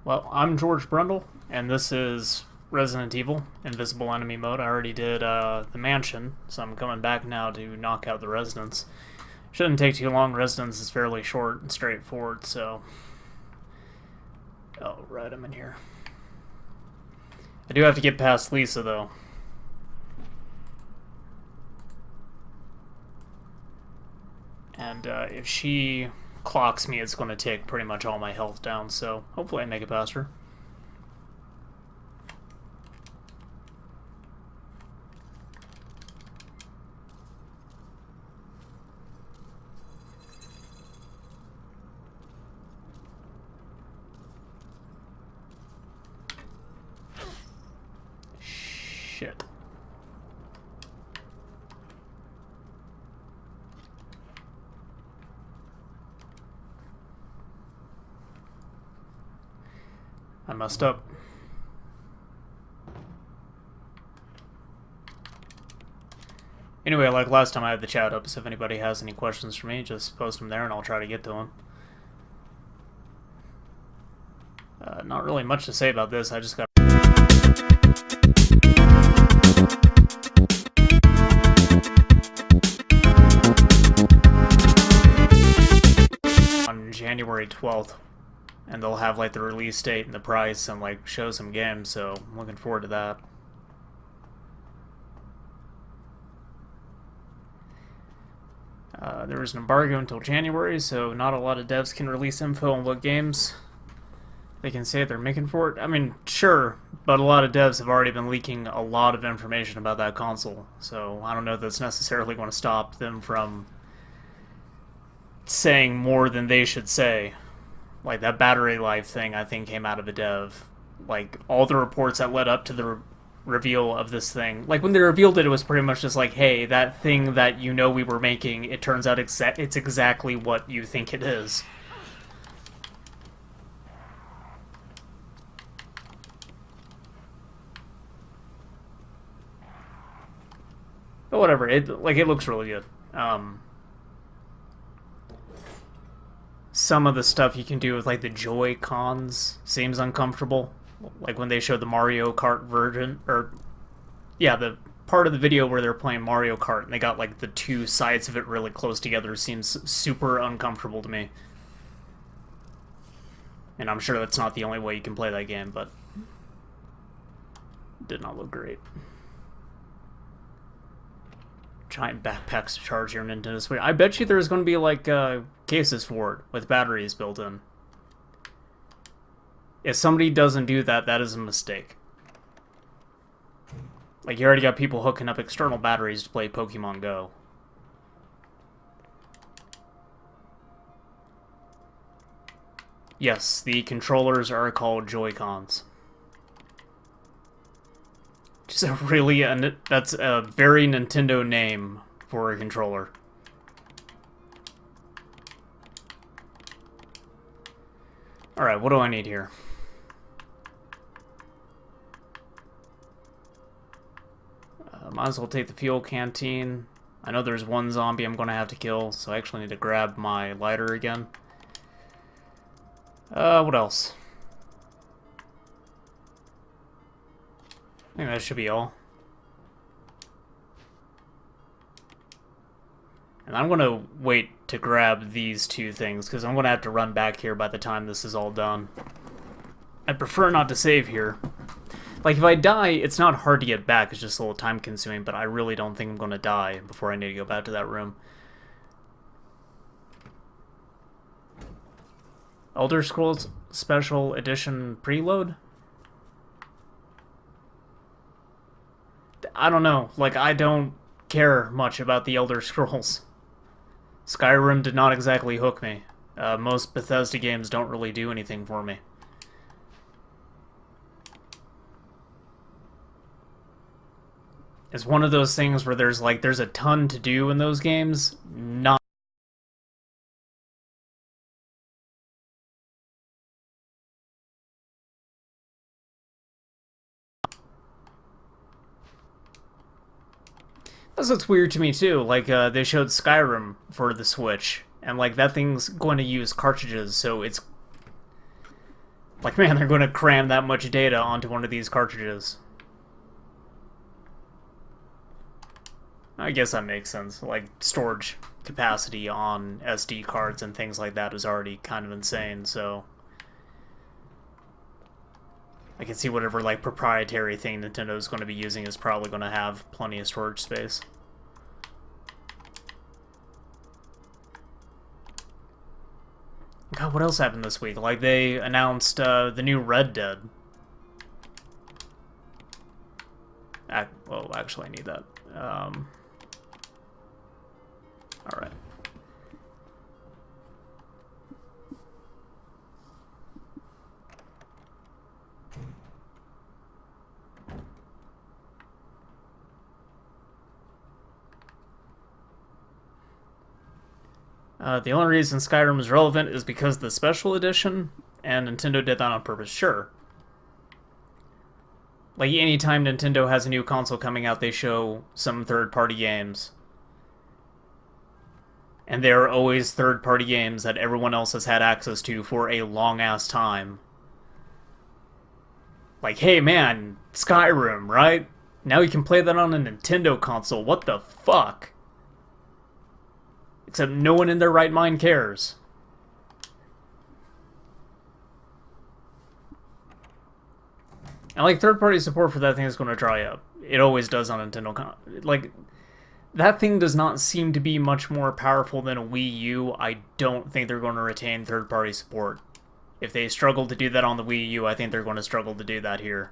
Well, I'm George Brundle, and this is Resident Evil Invisible Enemy Mode. I already did the mansion, so I'm coming back now to knock out the residence. Shouldn't take too long. Residence is fairly short and straightforward, so... Oh, right, I'm in here. I do have to get past Lisa, though. And if she clocks me, it's going to take pretty much all my health down, so hopefully I make it past her. Shit. I messed up. Anyway, like last time I had the chat up, so if anybody has any questions for me, just post them there and I'll try to get to them. Not really much to say about this, I just got... on January 12th. And they'll have like the release date and the price and like show some games, so I'm looking forward to that. There was an embargo until January, so not a lot of devs can release info on what games they can say they're making for it. I mean, sure, but a lot of devs have already been leaking a lot of information about that console, so I don't know if that's necessarily going to stop them from saying more than they should say. Like, that battery life thing, I think, came out of a dev. Like, all the reports that led up to the reveal of this thing. Like, when they revealed it, it was pretty much just like, hey, that thing that you know we were making, it turns out it's exactly what you think it is. But whatever, it looks really good. Some of the stuff you can do with like the Joy-Cons seems uncomfortable. Like when they showed the Mario Kart version, or yeah, the part of the video where they're playing Mario Kart and they got like the two sides of it really close together seems super uncomfortable to me. And I'm sure that's not the only way you can play that game, but it did not look great. Giant backpacks to charge your Nintendo Switch. I bet you there's going to be like cases for it with batteries built in. If somebody doesn't do that, that is a mistake. Like, you already got people hooking up external batteries to play Pokemon Go. Yes, the controllers are called Joy-Cons. Just a really, that's a very Nintendo name for a controller. Alright, what do I need here? Might as well take the fuel canteen. I know there's one zombie I'm going to have to kill, so I actually need to grab my lighter again. What else? I think that should be all. And I'm going to wait to grab these two things, because I'm going to have to run back here by the time this is all done. I'd prefer not to save here. Like, if I die, it's not hard to get back, it's just a little time consuming, but I really don't think I'm going to die before I need to go back to that room. Elder Scrolls Special Edition preload? I don't know. Like, I don't care much about the Elder Scrolls. Skyrim did not exactly hook me. Most Bethesda games don't really do anything for me. It's one of those things where there's a ton to do in those games, not... That's what's weird to me too. Like, they showed Skyrim for the Switch, and like that thing's going to use cartridges, so it's Like, man, they're going to cram that much data onto one of these cartridges. I guess that makes sense. Like, storage capacity on SD cards and things like that is already kind of insane, so I can see whatever, like, proprietary thing Nintendo's going to be using is probably going to have plenty of storage space. God, what else happened this week? Like, they announced the new Red Dead. Well, actually, I need that. Alright. The only reason Skyrim is relevant is because of the special edition, and Nintendo did that on purpose. Sure. Like, anytime Nintendo has a new console coming out, they show some third-party games. And they are always third-party games that everyone else has had access to for a long-ass time. Like, hey man, Skyrim, right? Now you can play that on a Nintendo console. What the fuck? Except no one in their right mind cares. And like, third-party support for that thing is going to dry up. It always does on Nintendo. Like, that thing does not seem to be much more powerful than a Wii U. I don't think they're going to retain third-party support. If they struggle to do that on the Wii U, I think they're going to struggle to do that here.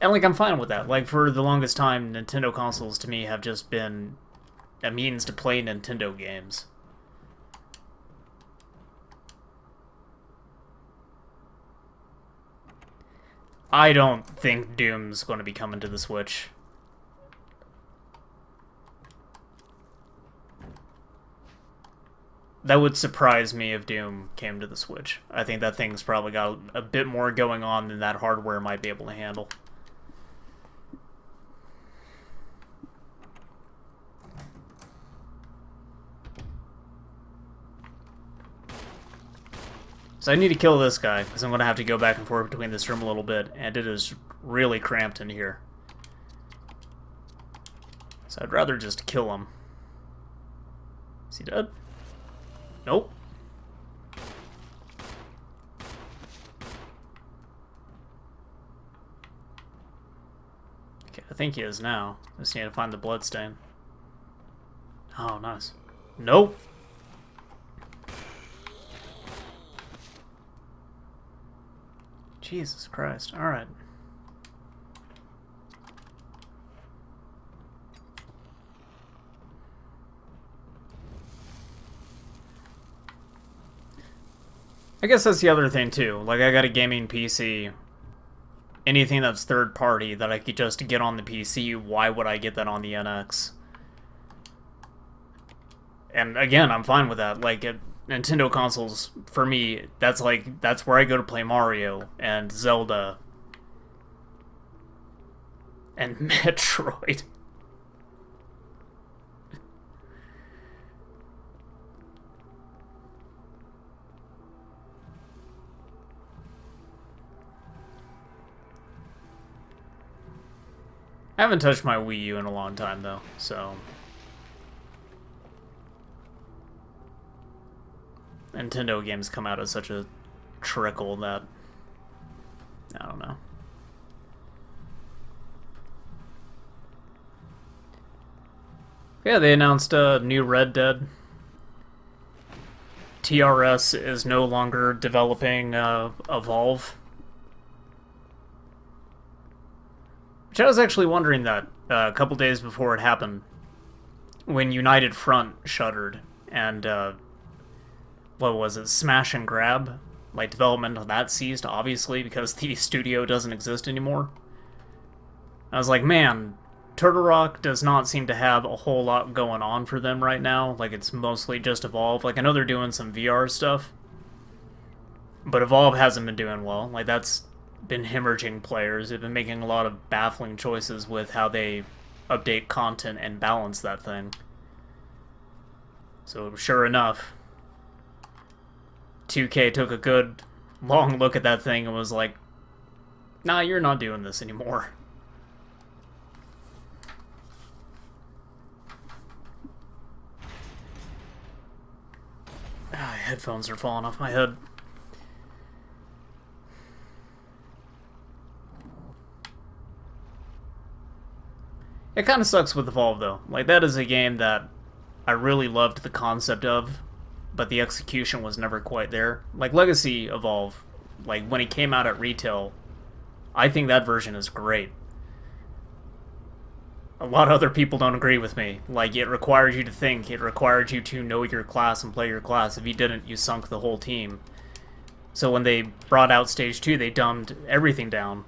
And, like, I'm fine with that. Like, for the longest time, Nintendo consoles, to me, have just been a means to play Nintendo games. I don't think Doom's going to be coming to the Switch. That would surprise me if Doom came to the Switch. I think that thing's probably got a bit more going on than that hardware might be able to handle. So I need to kill this guy, because I'm going to have to go back and forth between this room a little bit, and it is really cramped in here. So I'd rather just kill him. Is he dead? Nope. Okay, I think he is now. I just need to find the bloodstain. Oh, nice. Nope. Jesus Christ. Alright. I guess that's the other thing, too. Like, I got a gaming PC. Anything that's third-party that I could just get on the PC, why would I get that on the NX? And, again, I'm fine with that. Like, Nintendo consoles, for me, that's where I go to play Mario and Zelda and Metroid. I haven't touched my Wii U in a long time, though, so Nintendo games come out as such a trickle that I don't know. Yeah, they announced a new Red Dead. TRS is no longer developing Evolve. Which I was actually wondering that a couple days before it happened, when United Front shuttered, and what was it, Smash and Grab? Like, development on that ceased, obviously, because the studio doesn't exist anymore. I was like, man, Turtle Rock does not seem to have a whole lot going on for them right now. Like, it's mostly just Evolve. Like, I know they're doing some VR stuff, but Evolve hasn't been doing well. Like, that's been hemorrhaging players. They've been making a lot of baffling choices with how they update content and balance that thing. So, sure enough, 2K took a good long look at that thing and was like, nah, you're not doing this anymore. Headphones are falling off my head. It kind of sucks with Evolve, though. Like, that is a game that I really loved the concept of, but the execution was never quite there. Like, Legacy Evolve, like, when it came out at retail, I think that version is great. A lot of other people don't agree with me. Like, it required you to think, it required you to know your class and play your class. If you didn't, you sunk the whole team. So when they brought out Stage 2, they dumbed everything down.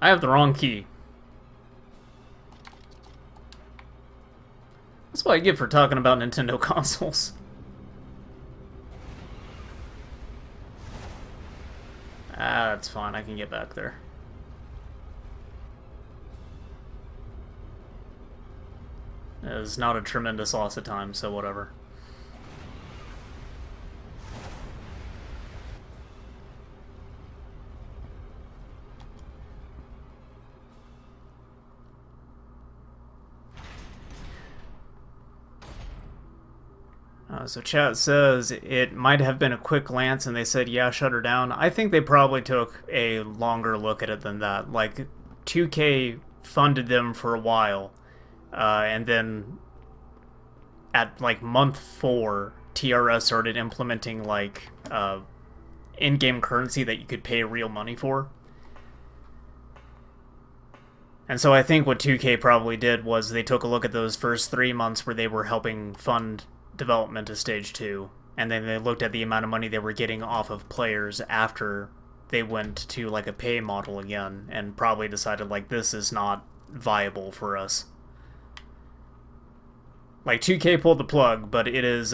I have the wrong key. That's what I get for talking about Nintendo consoles. That's fine, I can get back there. It was not a tremendous loss of time, so whatever. So chat says it might have been a quick glance and they said, yeah, shut her down. I think they probably took a longer look at it than that. Like, 2K funded them for a while, and then at, like, month 4, TRS started implementing, like, in-game currency that you could pay real money for. And so I think what 2K probably did was they took a look at those first 3 months where they were helping fund development of Stage 2, and then they looked at the amount of money they were getting off of players after they went to like a pay model again, and probably decided like, this is not viable for us. Like, 2K pulled the plug, but it was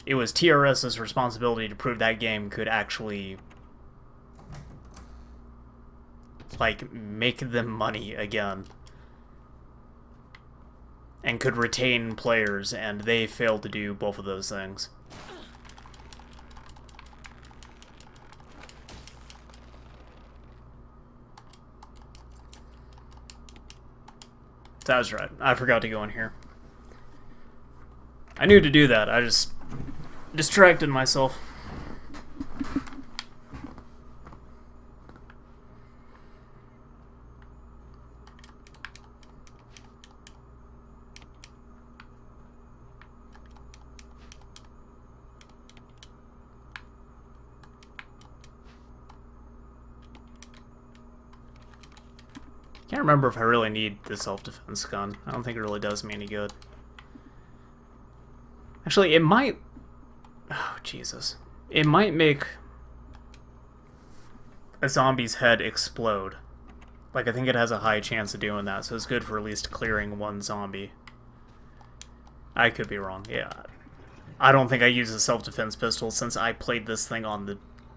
TRS's responsibility to prove that game could actually like make them money again and could retain players, and they failed to do both of those things. That's right. I forgot to go in here. I knew to do that. I just distracted myself. Can't remember if I really need the self-defense gun. I don't think it really does me any good. Actually, it might... Oh, Jesus. It might make a zombie's head explode. Like, I think it has a high chance of doing that, so it's good for at least clearing one zombie. I could be wrong, yeah. I don't think I use a self-defense pistol since I played this thing on the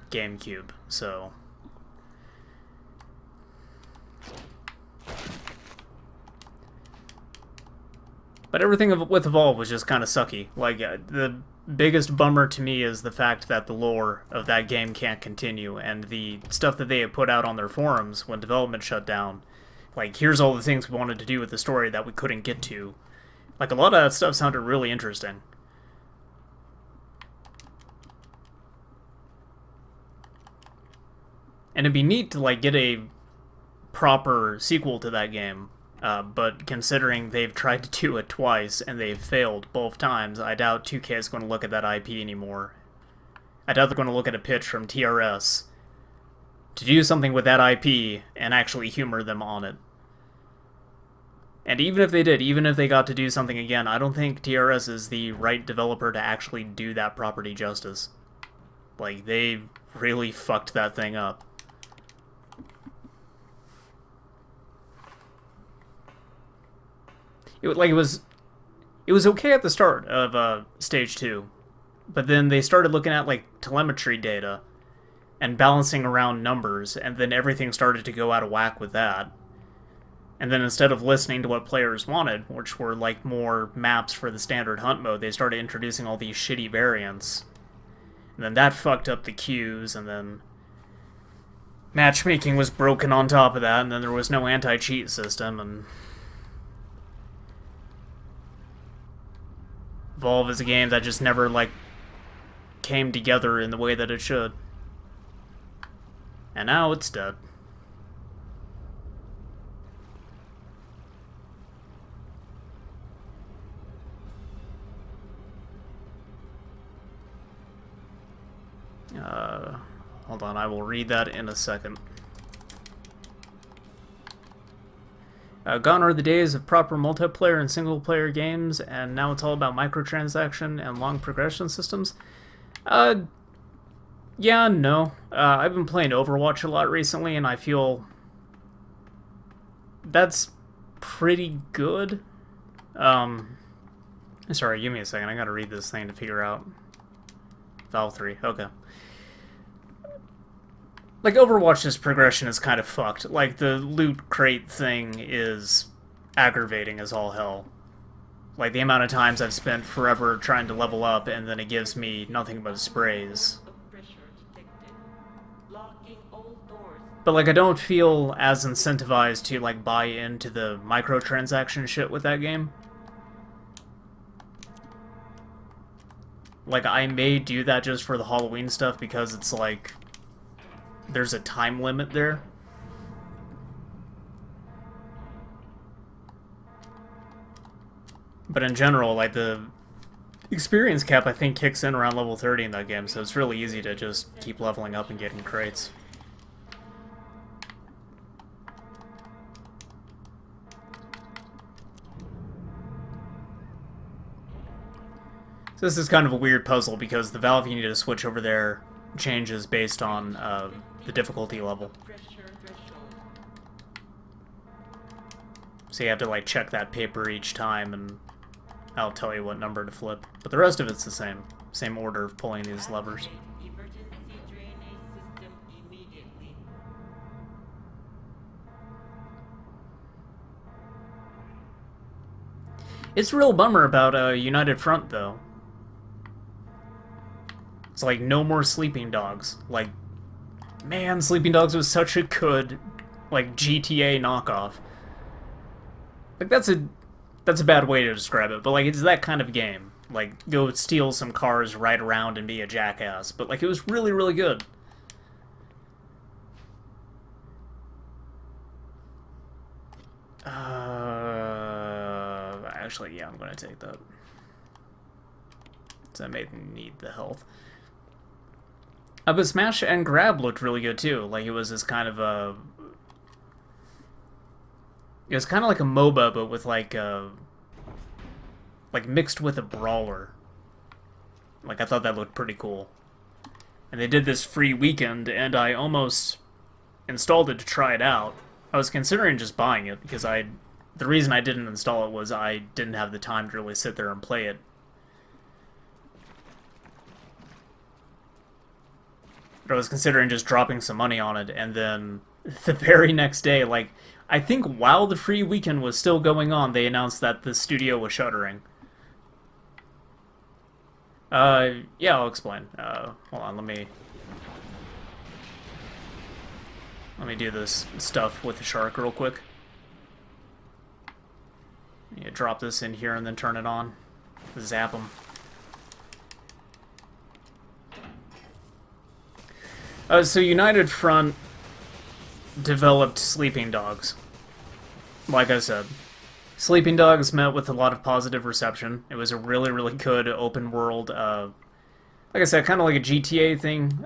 GameCube, so... But everything with Evolve was just kind of sucky. Like, the biggest bummer to me is the fact that the lore of that game can't continue, and the stuff that they had put out on their forums when development shut down. Like, here's all the things we wanted to do with the story that we couldn't get to. Like, a lot of that stuff sounded really interesting. And it'd be neat to, like, get a proper sequel to that game. But considering they've tried to do it twice and they've failed both times, I doubt 2K is going to look at that IP anymore. I doubt they're going to look at a pitch from TRS to do something with that IP and actually humor them on it. And even if they did, even if they got to do something again, I don't think TRS is the right developer to actually do that property justice. Like, they really fucked that thing up. It was okay at the start of Stage 2, but then they started looking at, like, telemetry data and balancing around numbers, and then everything started to go out of whack with that. And then instead of listening to what players wanted, which were like more maps for the standard hunt mode, they started introducing all these shitty variants. And then that fucked up the queues, and then matchmaking was broken on top of that, and then there was no anti-cheat system, and Evolve is a game that just never, like, came together in the way that it should. And now it's dead. Hold on, I will read that in a second. Gone are the days of proper multiplayer and single-player games, and now it's all about microtransaction and long progression systems. Yeah, no. I've been playing Overwatch a lot recently, and I feel that's pretty good. Sorry, give me a second. I gotta read this thing to figure out. Valve 3, okay. Like, Overwatch's progression is kind of fucked. Like, the loot crate thing is aggravating as all hell. Like, the amount of times I've spent forever trying to level up, and then it gives me nothing but sprays. But, like, I don't feel as incentivized to, like, buy into the microtransaction shit with that game. Like, I may do that just for the Halloween stuff because it's, like, there's a time limit there. But in general, like, the experience cap, I think, kicks in around level 30 in that game, so it's really easy to just keep leveling up and getting crates. So this is kind of a weird puzzle because the valve you need to switch over there changes based on the difficulty level. So you have to, like, check that paper each time, and I'll tell you what number to flip. But the rest of it's the same. Same order of pulling these levers. It's a real bummer about United Front, though. It's like, no more Sleeping Dogs. Like, man, Sleeping Dogs was such a good, like, GTA knockoff. Like, that's a bad way to describe it, but, like, it's that kind of game. Like, go steal some cars, ride around, and be a jackass. But, like, it was really, really good. Actually, yeah, I'm gonna take that. So I may need the health. But Smash and Grab looked really good too. Like, it was this kind of a... It was kind of like a MOBA, but with like mixed with a brawler. Like, I thought that looked pretty cool. And they did this free weekend, and I almost installed it to try it out. I was considering just buying it, because the reason I didn't install it was I didn't have the time to really sit there and play it. But I was considering just dropping some money on it, and then the very next day, like, I think while the free weekend was still going on, they announced that the studio was shuttering. Yeah, I'll explain. Hold on, let me do this stuff with the shark real quick. Yeah, drop this in here and then turn it on. Zap them. So United Front developed Sleeping Dogs. Like I said, Sleeping Dogs met with a lot of positive reception. It was a really, really good open world, like I said, kind of like a GTA thing,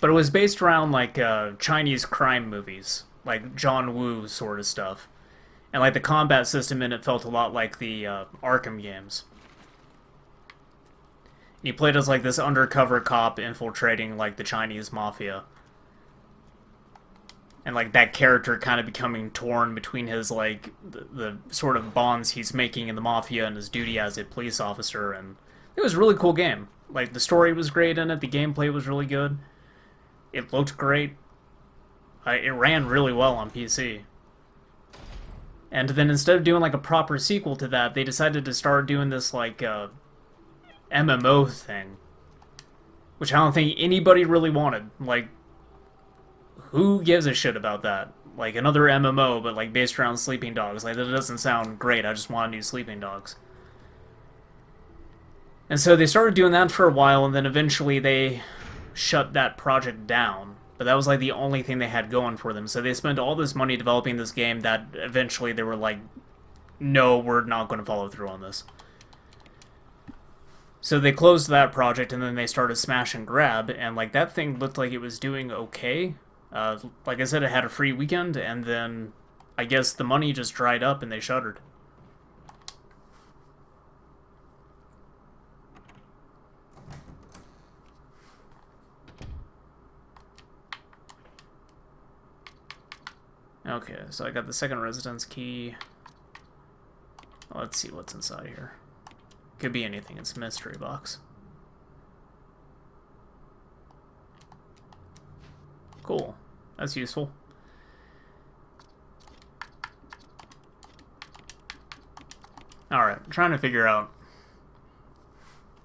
but it was based around, like, Chinese crime movies, like John Woo sort of stuff. And, like, the combat system in it felt a lot like the Arkham games. You played as, like, this undercover cop infiltrating, like, the Chinese mafia. And, like, that character kind of becoming torn between his, like, the sort of bonds he's making in the mafia and his duty as a police officer. And it was a really cool game. Like, the story was great in it, the gameplay was really good. It looked great. It ran really well on PC. And then instead of doing like a proper sequel to that, they decided to start doing this like MMO thing, which I don't think anybody really wanted. Like, who gives a shit about that? Like another MMO, but like based around sleeping dogs. Like that doesn't sound great. I just want new sleeping dogs. And so they started doing that for a while, and then eventually they shut that project down. But that was like the only thing they had going for them. So they spent all this money developing this game that eventually they were like, no, we're not going to follow through on this. So they closed that project, and then they started Smash and Grab, and like that thing looked like it was doing okay. Like I said, it had a free weekend, and then I guess the money just dried up and they shuttered. Okay, so I got the second residence key. Let's see what's inside here. Could be anything. It's a mystery box. Cool. That's useful. Alright, I'm trying to figure out...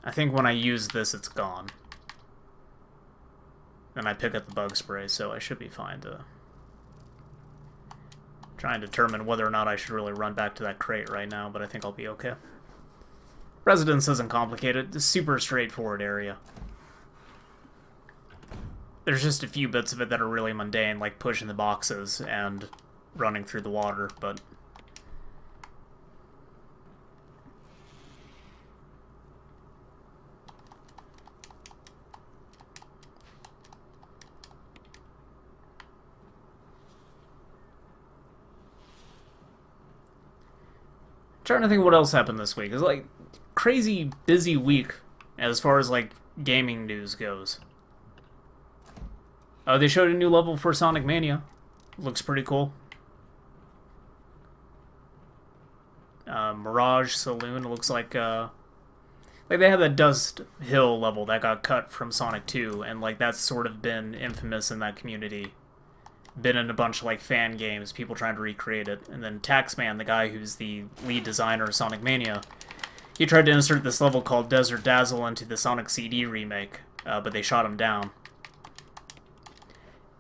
I think when I use this, it's gone. And I pick up the bug spray, so I should be fine to... try and determine whether or not I should really run back to that crate right now, but I think I'll be okay. Residence isn't complicated. It's a super straightforward area. There's just a few bits of it that are really mundane, like pushing the boxes and running through the water, but... trying to think what else happened this week. It's like crazy busy week as far as like gaming news goes. Oh, they showed a new level for Sonic Mania. Looks pretty cool. Mirage Saloon looks like they have that Dust Hill level that got cut from Sonic 2, and like that's sort of been infamous in that community. Been in a bunch of like fan games, people trying to recreate it. And then Taxman, the guy who's the lead designer of Sonic Mania, he tried to insert this level called Desert Dazzle into the Sonic CD remake, but they shot him down.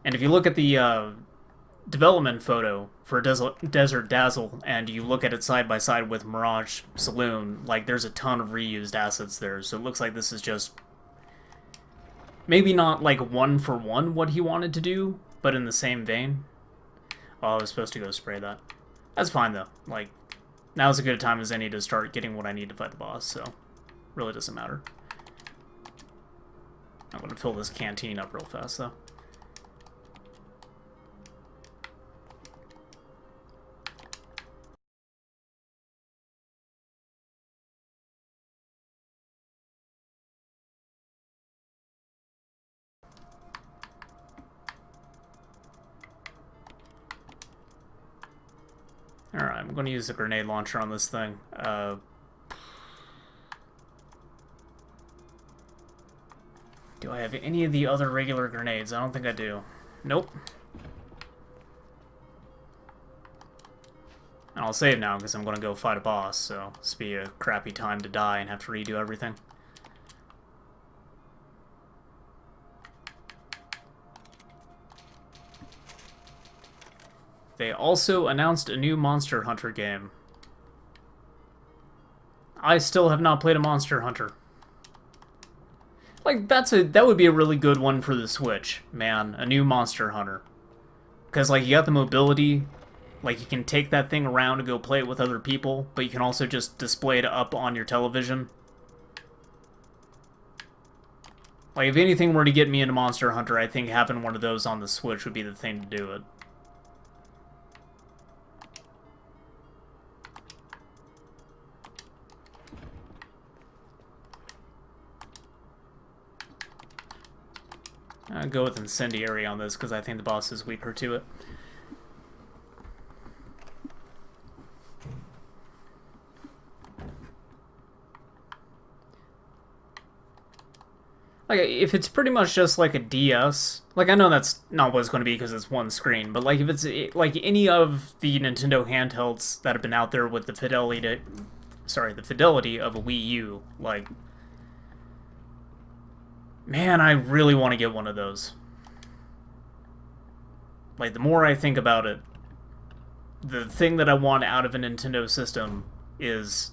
And if you look at the development photo for Desert Dazzle, and you look at it side by side with Mirage Saloon, like there's a ton of reused assets there. So it looks like this is just maybe not like one for one what he wanted to do, but in the same vein. Oh, I was supposed to go spray that. That's fine, though. Like, now's as good a time as any to start getting what I need to fight the boss, so... really doesn't matter. I'm gonna fill this canteen up real fast, though. Alright, I'm going to use the grenade launcher on this thing. Do I have any of the other regular grenades? I don't think I do. Nope. And I'll save now because I'm going to go fight a boss, so this will be a crappy time to die and have to redo everything. They also announced a new Monster Hunter game. I still have not played a Monster Hunter. Like, that would be a really good one for the Switch, man. A new Monster Hunter. Because, like, you got the mobility. Like, you can take that thing around and go play it with other people, but you can also just display it up on your television. Like, if anything were to get me into Monster Hunter, I think having one of those on the Switch would be the thing to do it. I'll go with Incendiary on this because I think the boss is weaker to it. Like, if it's pretty much just like a DS, like, I know that's not what it's going to be because it's one screen, but like, if it's like any of the Nintendo handhelds that have been out there with the the fidelity of a Wii U, like, man, I really want to get one of those. Like, the more I think about it, the thing that I want out of a Nintendo system is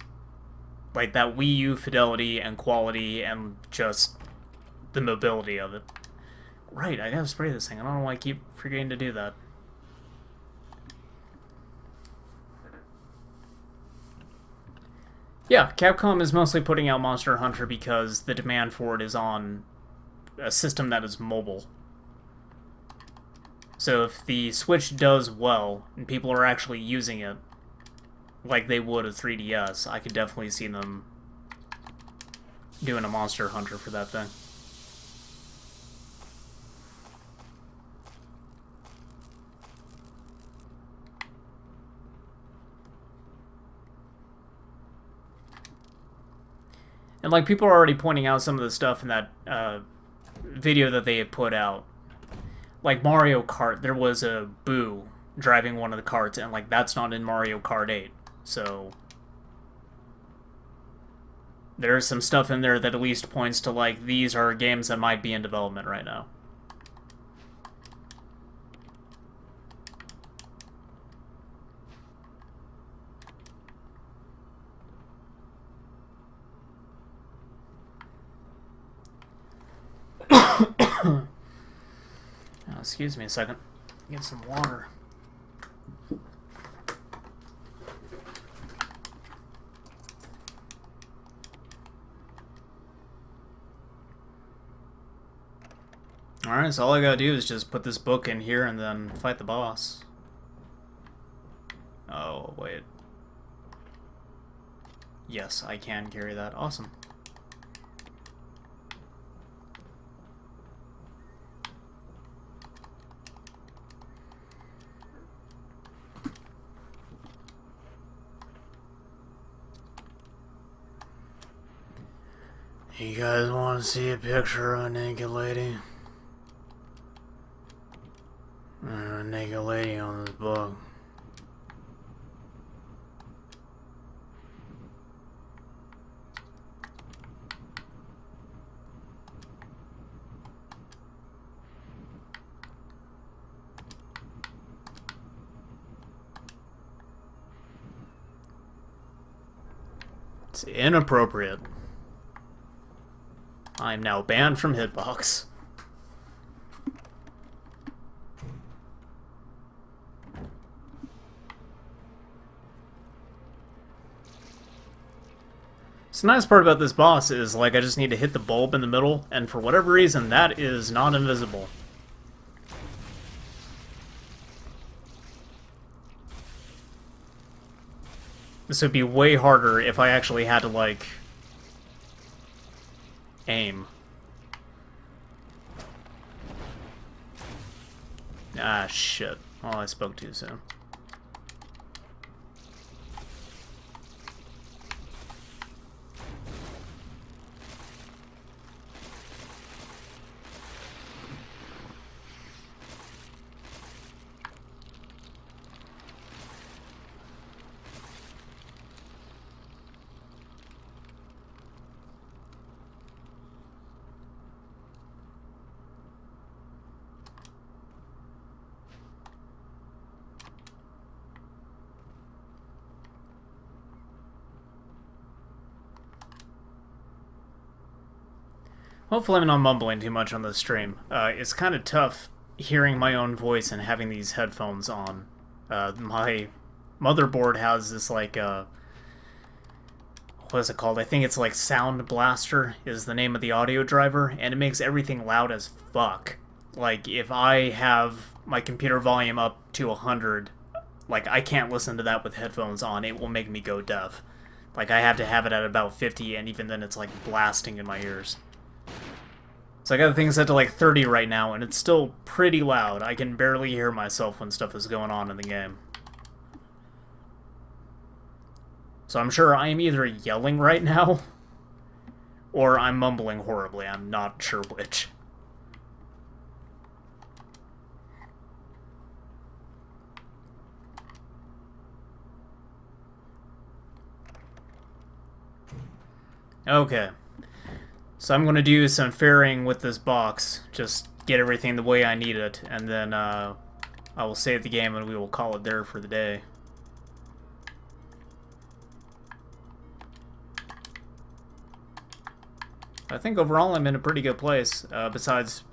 like that Wii U fidelity and quality and just the mobility of it. Right, I gotta spray this thing. I don't know why I keep forgetting to do that. Yeah, Capcom is mostly putting out Monster Hunter because the demand for it is on a system that is mobile. So if the Switch does well and people are actually using it like they would a 3DS, I could definitely see them doing a Monster Hunter for that thing. And like people are already pointing out some of the stuff in that video that they had put out. Like Mario Kart, there was a Boo driving one of the carts, and like that's not in Mario Kart 8. So there's some stuff in there that at least points to like these are games that might be in development right now. Excuse me a second. Get some water. Alright, so all I gotta do is just put this book in here and then fight the boss. Oh, wait. Yes, I can carry that. Awesome. You guys want to see a picture of a naked lady? There's a naked lady on this book. It's inappropriate. I'm now banned from Hitbox. So the nice part about this boss is, like, I just need to hit the bulb in the middle, and for whatever reason, that is not invisible. This would be way harder if I actually had to, like, aim. Ah, shit. Oh, I spoke too soon. Hopefully I'm not mumbling too much on the stream. It's kind of tough hearing my own voice and having these headphones on. My motherboard has this, like, what is it called? I think it's like Sound Blaster is the name of the audio driver, and it makes everything loud as fuck. Like, if I have my computer volume up to 100, like, I can't listen to that with headphones on. It will make me go deaf. Like, I have to have it at about 50, and even then it's, like, blasting in my ears. So I got the thing set to like 30 right now, and it's still pretty loud. I can barely hear myself when stuff is going on in the game. So I'm sure I am either yelling right now, or I'm mumbling horribly. I'm not sure which. Okay. So I'm going to do some fairing with this box. Just get everything the way I need it. And then I will save the game and we will call it there for the day. I think overall I'm in a pretty good place. Besides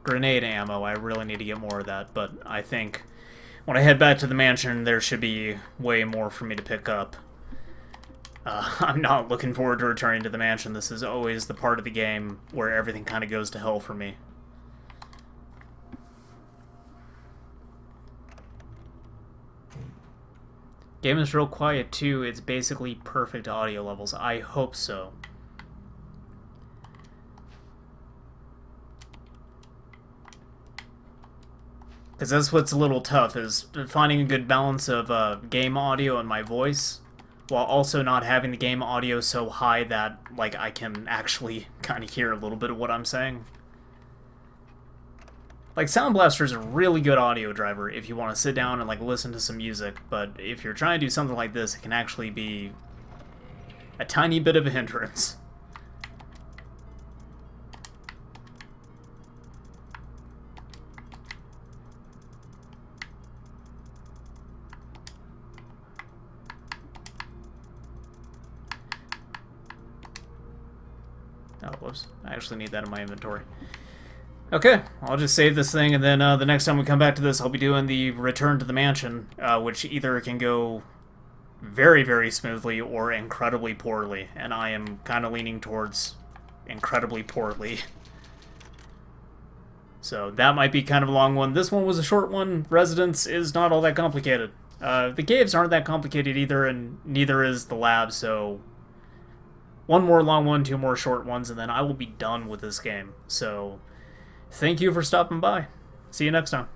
grenade ammo, I really need to get more of that. But I think when I head back to the mansion, there should be way more for me to pick up. I'm not looking forward to returning to the mansion. This is always the part of the game where everything kind of goes to hell for me. Game is real quiet too. It's basically perfect audio levels. I hope so. Because that's what's a little tough, is finding a good balance of game audio and my voice, while also not having the game audio so high that, like, I can actually kind of hear a little bit of what I'm saying. Like, Sound Blaster is a really good audio driver if you want to sit down and, like, listen to some music, but if you're trying to do something like this, it can actually be a tiny bit of a hindrance. Oh, whoops. I actually need that in my inventory. Okay, I'll just save this thing, and then the next time we come back to this, I'll be doing the return to the mansion, which either can go very, very smoothly or incredibly poorly, and I am kind of leaning towards incredibly poorly. So that might be kind of a long one. This one was a short one. Residence is not all that complicated. The caves aren't that complicated either, and neither is the lab, so one more long one, two more short ones, and then I will be done with this game. So thank you for stopping by. See you next time.